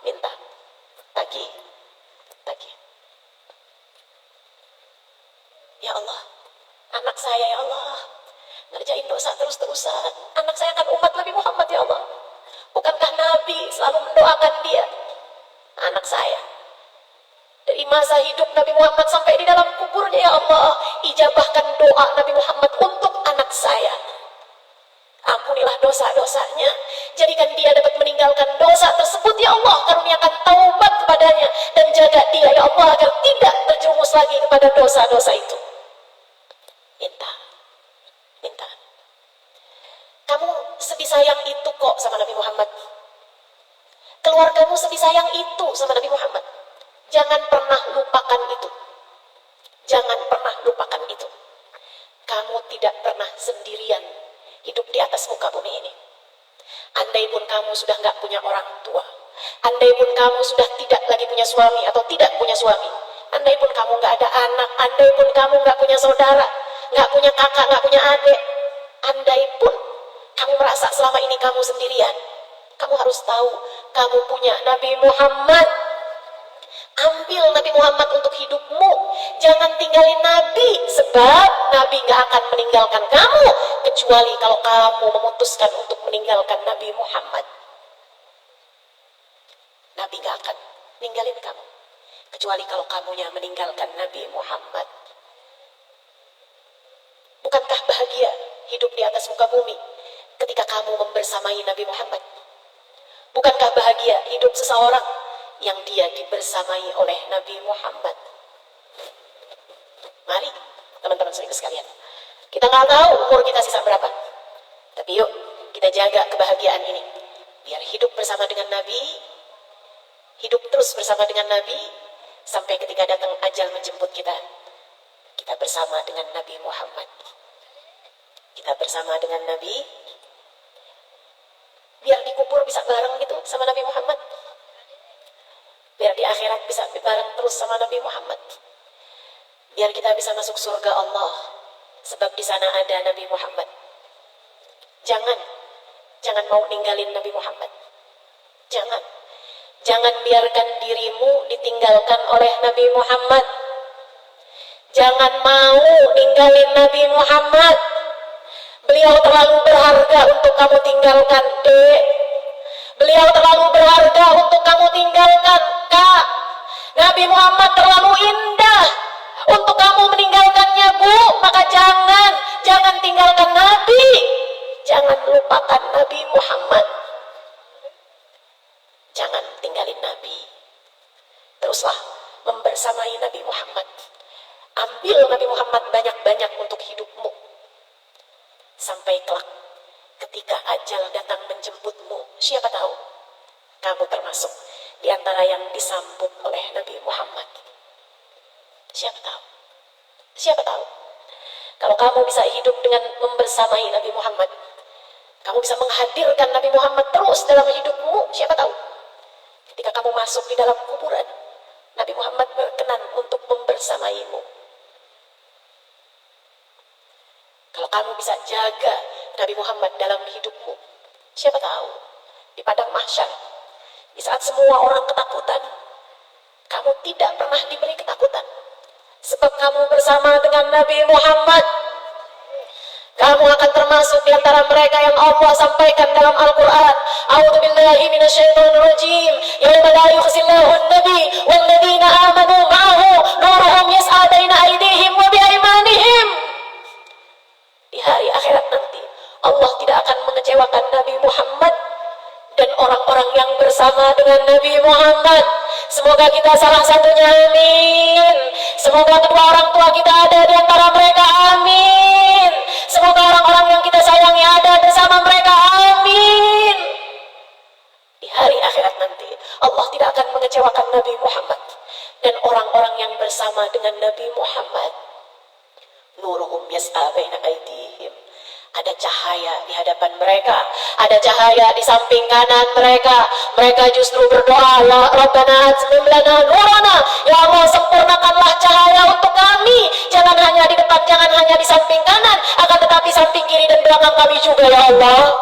A: Minta, tagih. Ya Allah, anak saya, ya Allah, ngerjain dosa terus-terusan. Anak saya kan umat Nabi Muhammad, ya Allah. Bukankah Nabi selalu mendoakan dia? Anak saya, dari masa hidup Nabi Muhammad sampai di dalam kuburnya, ya Allah, ijabahkan doa Nabi Muhammad untuk anak saya. Ampunilah dosa-dosanya, jadikan dia dapat meninggalkan dosa tersebut, ya Allah. Karuniakan taubat kepadanya dan jaga dia, ya Allah, agar tidak terjerumus lagi kepada dosa-dosa itu. Minta. Kamu sebisayang itu kok sama Nabi Muhammad. Keluargamu sebisayang itu sama Nabi Muhammad. Jangan pernah lupakan itu. Jangan pernah lupakan itu. Kamu tidak pernah sendirian hidup di atas muka bumi ini. Andai pun kamu sudah gak punya orang tua, andai pun kamu sudah tidak lagi punya suami atau tidak punya suami, andai pun kamu gak ada anak, andai pun kamu gak punya saudara, gak punya kakak, gak punya adik, andai pun kamu merasa selama ini kamu sendirian, kamu harus tahu kamu punya Nabi Muhammad. Ambil Nabi Muhammad untuk hidupmu. Jangan tinggalin Nabi, sebab Nabi gak akan meninggalkan kamu kecuali kalau kamu memutuskan untuk meninggalkan Nabi Muhammad. Nabi gak akan ninggalin kamu kecuali kalau kamunya meninggalkan Nabi Muhammad. Bukankah bahagia hidup di atas muka bumi ketika kamu membersamai Nabi Muhammad? Bukankah bahagia hidup seseorang yang dia dibersamai oleh Nabi Muhammad? Mari teman-teman sekalian, kita nggak tahu umur kita sisa berapa, tapi yuk kita jaga kebahagiaan ini, biar hidup bersama dengan Nabi, hidup terus bersama dengan Nabi, sampai ketika datang ajal menjemput kita, kita bersama dengan Nabi Muhammad. Kita bersama dengan Nabi, biar dikubur bisa bareng gitu sama Nabi Muhammad, biar di akhirat bisa bareng terus sama Nabi Muhammad, biar kita bisa masuk surga Allah, sebab di sana ada Nabi Muhammad. Jangan mau ninggalin Nabi Muhammad. Jangan biarkan dirimu ditinggalkan oleh Nabi Muhammad. Jangan mau ninggalin Nabi Muhammad. Beliau terlalu berharga untuk kamu tinggalkan, Dek. Beliau terlalu berharga untuk kamu tinggalkan, Kak. Nabi Muhammad terlalu indah untuk kamu meninggalkannya, Bu. Maka jangan tinggalkan Nabi. Jangan lupakan Nabi Muhammad. Jangan tinggalin Nabi. Teruslah membersamai Nabi Muhammad. Ambil Nabi Muhammad banyak-banyak untuk hidupmu. Sampai kelak ketika ajal datang menjemputmu, siapa tahu kamu termasuk di antara yang disambut oleh Nabi Muhammad. Siapa tahu kalau kamu bisa hidup dengan membersamai Nabi Muhammad, kamu bisa menghadirkan Nabi Muhammad terus dalam hidupmu. Siapa tahu ketika kamu masuk di dalam kuburan, Nabi Muhammad berkenan untuk membersamaimu. Kalau kamu bisa jaga Nabi Muhammad dalam hidupmu, siapa tahu di padang mahsyar, di saat semua orang ketakutan, Kamu tidak pernah diberi ketakutan. Sebab kamu bersama dengan Nabi Muhammad. Kamu akan termasuk di antara mereka yang Allah sampaikan dalam Al-Quran. A'udzubillahi minasyaitonir rajim. Yauma la yukhzillahu an-nabi wal ladzina amanu ma'ahu nuruhum yas'a baina aydihim wa biaymanihim. Di hari akhirat nanti Allah tidak akan mengecewakan Nabi Muhammad dan orang-orang yang bersama dengan Nabi Muhammad. Semoga kita salah satunya, amin. Semoga kedua orang tua kita ada di antara mereka, amin. Semoga orang-orang yang kita sayangi ada bersama mereka, amin. Di hari akhirat nanti Allah tidak akan mengecewakan Nabi Muhammad dan orang-orang yang bersama dengan Nabi Muhammad. Nuruhum yas'a baina aydihim. Ada cahaya di hadapan mereka, ada cahaya di samping kanan mereka. Mereka justru berdoa, ya Rabbana atmim lana nurana, ya Allah sempurnakanlah cahaya untuk kami. Jangan hanya di depan, jangan hanya di samping kanan, akan tetapi samping kiri dan belakang kami juga ya Allah.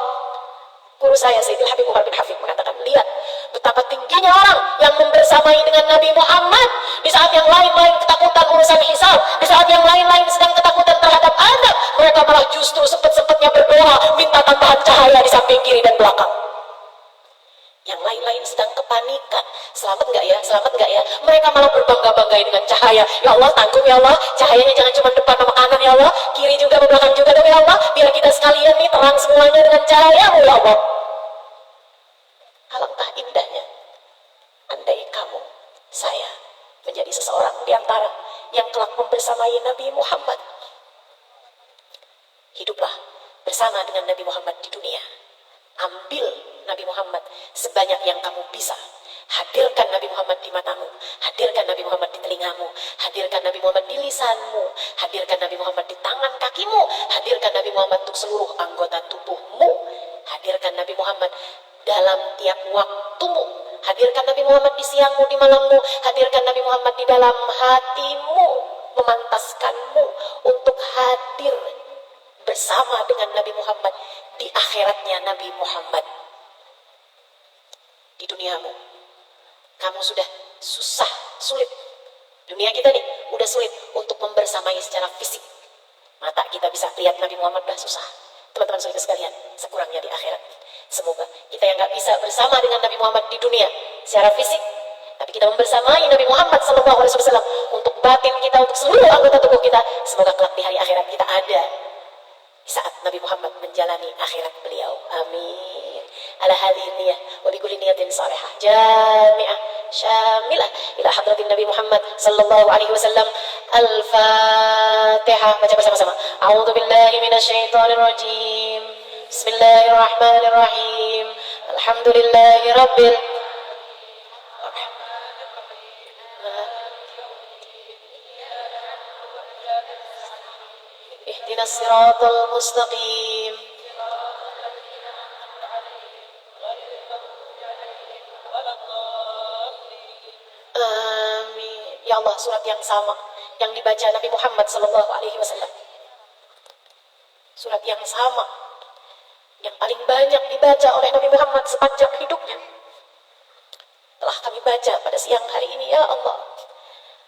A: Guru saya Sayyidil Habib Umar bin Hafid mengatakan, lihat betapa tingginya orang yang membersamai dengan Nabi Muhammad di saat yang lain-lain ketakutan urusan hisab, di saat yang lain-lain sedang ketakutan terhadap adab, mereka malah justru sempat-sempatnya berdoa minta tambahan cahaya di samping kiri dan belakang. Yang lain-lain sedang kepanikan, selamat nggak ya, selamat nggak ya, mereka malah berbangga-banggai dengan cahaya. Ya Allah, tanggung ya Allah, cahayanya jangan cuma depan sama kanan ya Allah, kiri juga belakang juga dong ya Allah, biar kita sekalian nih terang semuanya dengan cahayamu ya Allah. Alangkah indahnya andai kamu, saya menjadi seseorang di antara yang kelak membersamai Nabi Muhammad. Hiduplah bersama dengan Nabi Muhammad di dunia. Ambil Nabi Muhammad sebanyak yang kamu bisa. Hadirkan Nabi Muhammad di matamu, hadirkan Nabi Muhammad di telingamu, hadirkan Nabi Muhammad di lisanmu, hadirkan Nabi Muhammad di tangan kakimu, hadirkan Nabi Muhammad untuk seluruh anggota tubuhmu, hadirkan Nabi Muhammad dalam tiap waktumu, hadirkan Nabi Muhammad di siangmu, di malammu, hadirkan Nabi Muhammad di dalam hatimu, memantaskanmu untuk hadir bersama dengan Nabi Muhammad di akhiratnya Nabi Muhammad. Di duniamu kamu sudah susah, sulit. Dunia kita nih udah sulit untuk membersamai secara fisik. Mata kita bisa lihat Nabi Muhammad udah susah. Teman-teman saudara sekalian, sekurangnya di akhirat. Semoga kita yang gak bisa bersama dengan Nabi Muhammad di dunia secara fisik, tapi kita membersamai Nabi Muhammad SAW untuk batin kita, untuk seluruh anggota tubuh kita. Semoga kelak di hari akhirat kita ada saat Nabi Muhammad menjalani akhirat beliau. Amin. Ala hadhihi niyah wa bi kulli niyatin salihah jami'ah syamilah ila hadratin Nabi Muhammad sallallahu alaihi wasallam. Al-Fatihah. Baca bersama-sama. A'udzu billahi minasyaitonir rajim. Bismillahirrahmanirrahim. Alhamdulillahi rabbil ihdinas siratal mustaqim. Amin. Ya Allah, surat yang sama yang dibaca Nabi Muhammad sallallahu alaihi wasallam. Surat yang sama yang paling banyak dibaca oleh Nabi Muhammad sepanjang hidupnya telah kami baca pada siang hari ini. Ya Allah,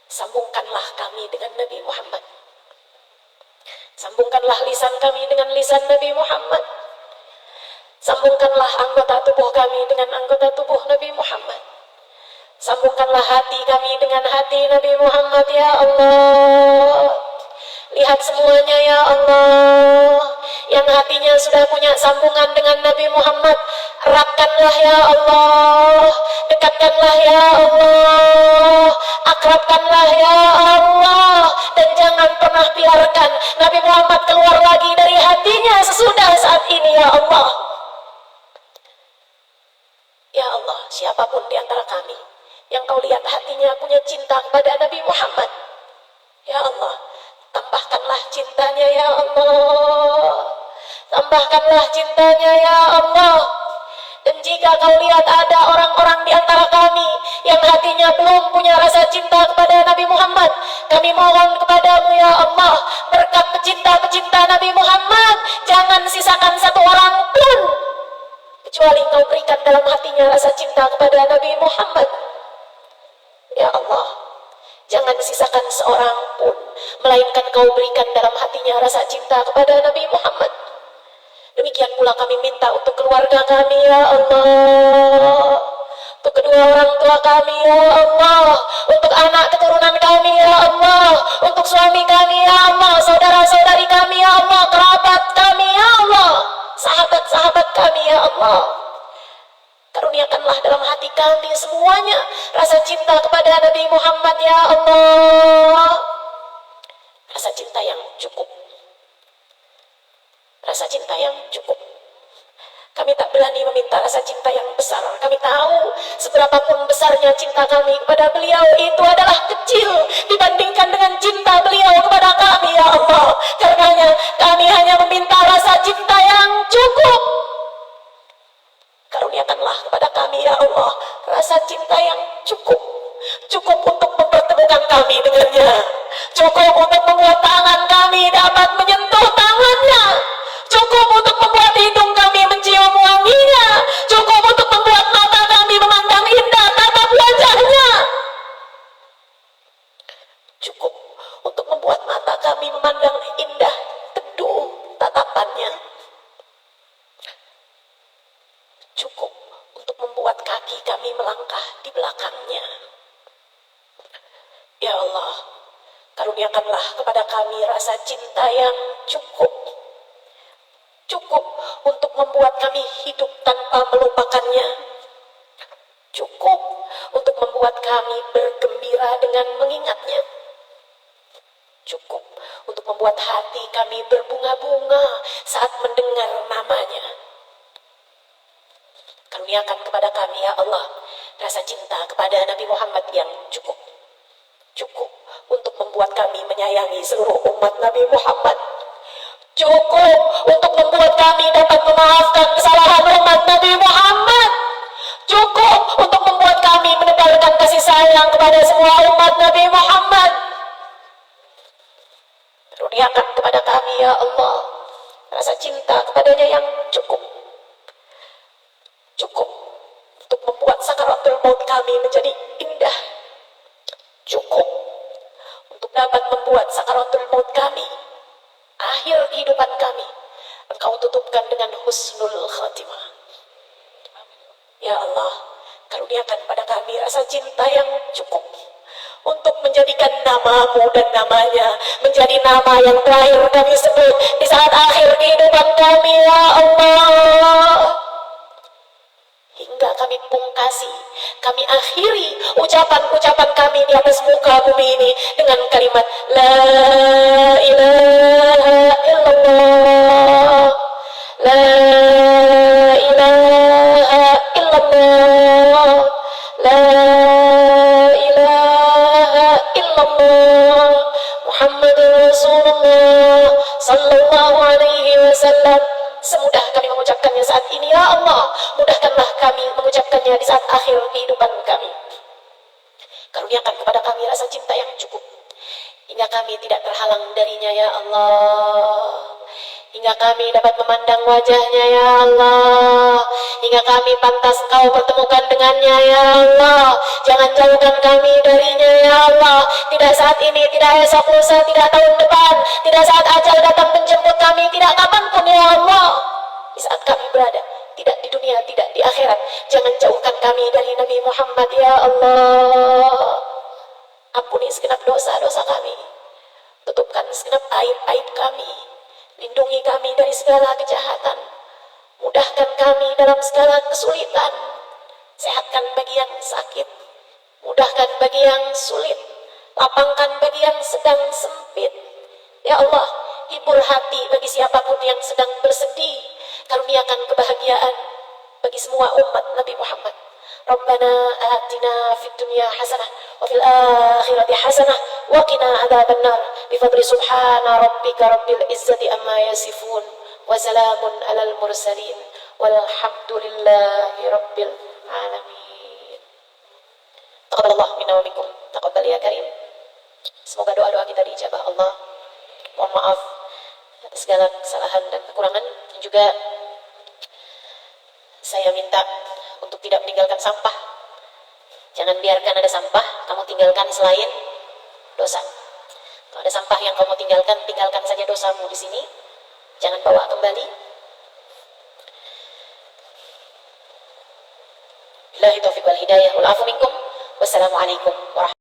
A: sambungkanlah kami dengan Nabi Muhammad. Sambungkanlah lisan kami dengan lisan Nabi Muhammad. Sambungkanlah anggota tubuh kami dengan anggota tubuh Nabi Muhammad. Sambungkanlah hati kami dengan hati Nabi Muhammad. Ya Allah, lihat semuanya ya Allah, yang hatinya sudah punya sambungan dengan Nabi Muhammad, eratkanlah ya Allah, dekatkanlah ya Allah, akrabkanlah ya Allah, dan jangan pernah biarkan Nabi Muhammad keluar lagi dari hatinya sesudah saat ini ya Allah. Ya Allah, siapapun di antara kami yang kau lihat hatinya punya cinta kepada Nabi Muhammad, ya Allah, tambahkanlah cintanya ya Allah, tambahkanlah cintanya ya Allah. Dan jika kau lihat ada orang-orang di antara kami yang hatinya belum punya rasa cinta kepada Nabi Muhammad, kami mohon kepadamu ya Allah, berkat pecinta-pecinta Nabi Muhammad, jangan sisakan satu orang pun kecuali kau berikan dalam hatinya rasa cinta kepada Nabi Muhammad. Ya ya Allah. Jangan sisakan seorang pun, melainkan kau berikan dalam hatinya rasa cinta kepada Nabi Muhammad. Demikian pula kami minta untuk keluarga kami ya Allah, untuk kedua orang tua kami ya Allah, untuk anak keturunan kami ya Allah, untuk suami kami ya Allah, saudara-saudari kami ya Allah, kerabat kami ya Allah, sahabat-sahabat kami ya Allah. Karuniakanlah dalam hati kami semuanya rasa cinta kepada Nabi Muhammad ya Allah. Rasa cinta yang cukup. Rasa cinta yang cukup. Kami tak berani meminta rasa cinta yang besar. Kami tahu seberapapun besarnya cinta kami kepada beliau itu adalah kecil dibandingkan dengan cinta beliau kepada kami ya Allah. Karenanya kami hanya meminta rasa cinta yang cukup. Karuniakanlah kepada kami ya Allah rasa cinta yang cukup. Cukup untuk mempertemukan kami dengannya. Cukup untuk membuat tangan kami dapat menyentuh tangannya. Cukup untuk membuat hidung kami mencium wanginya. Cukup untuk membuat mata kami memandang indah tatap wajahnya. Cukup untuk membuat mata kami memandang indah teduh tatapannya. Cukup untuk membuat kaki kami melangkah di belakangnya. Ya Allah, karuniakanlah kepada kami rasa cinta yang cukup. Cukup untuk membuat kami hidup tanpa melupakannya. Cukup untuk membuat kami bergembira dengan mengingatnya. Cukup untuk membuat hati kami berbunga-bunga saat mendengar namanya. Karuniakan kepada kami ya Allah rasa cinta kepada Nabi Muhammad yang cukup. Cukup untuk membuat kami menyayangi seluruh umat Nabi Muhammad. Cukup untuk membuat kami dapat memaafkan kesalahan umat Nabi Muhammad. Cukup untuk membuat kami menebarkan kasih sayang kepada semua umat Nabi Muhammad. Karuniakan kepada kami ya Allah rasa cinta kepadanya yang cukup. Cukup untuk membuat sakaratul maut kami menjadi indah. Cukup untuk dapat membuat sakaratul maut kami, akhir kehidupan kami, Engkau tutupkan dengan husnul khatimah. Ya Allah, karuniakan pada kami rasa cinta yang cukup untuk menjadikan namamu dan namanya menjadi nama yang terakhir kami sebut di saat akhir kehidupan kami ya Allah. Hingga kami pungkasi, kami akhiri ucapan-ucapan kami di atas muka bumi ini dengan kalimat La ilaha illallah, La ilaha illallah, La ilaha illallah, Muhammadur Rasulullah sallallahu alaihi wasallam. Semudah kami mengucapkannya saat ini ya Allah, mudahkanlah kami mengucapkannya di saat akhir kehidupan kami. Karuniakan kepada kami rasa cinta yang cukup hingga kami tidak terhalang darinya ya Allah, hingga kami dapat memandang wajahnya ya Allah, hingga kami pantas Engkau pertemukan dengannya ya Allah. Jangan jauhkan kami darinya ya Allah, tidak saat ini, tidak esok lusa, tidak tahun depan, tidak saat ajal datang menjemput kami, tidak kapanpun ya Allah. Di saat kami berada, tidak di dunia, tidak di akhirat, jangan jauhkan kami dari Nabi Muhammad ya Allah. Ampuni segenap dosa-dosa kami, tutupkan segenap aib-aib kami, lindungi kami dari segala kejahatan, mudahkan kami dalam segala kesulitan, sehatkan bagi yang sakit, mudahkan bagi yang sulit, lapangkan bagi yang sedang sempit. Ya Allah, hibur hati bagi siapapun yang sedang bersedih, karuniakan kebahagiaan bagi semua umat Nabi Muhammad. Rabbana atina fid dunya hasanah wa fil akhirati hasanah wa qina adzabannar bi fadli subhana rabbika rabbil izzati amma yasifun wa salamun alal mursalin walhamdulillahi rabbil alamin. Taqabbalallahu minna wa minkum, taqabbal ya karim. Semoga doa-doa kita diijabah Allah. Mohon maaf atas segala kesalahan dan kekurangan, dan juga saya minta untuk tidak meninggalkan sampah. Jangan biarkan ada sampah kamu tinggalkan. tinggalkan selain dosa. Kalau ada sampah yang kamu tinggalkan, tinggalkan saja dosamu di sini, jangan bawa kembali. Billahi taufiq wal hidayah wal afu minkum. Wassalamualaikum warahmatullahi wabarakatuh.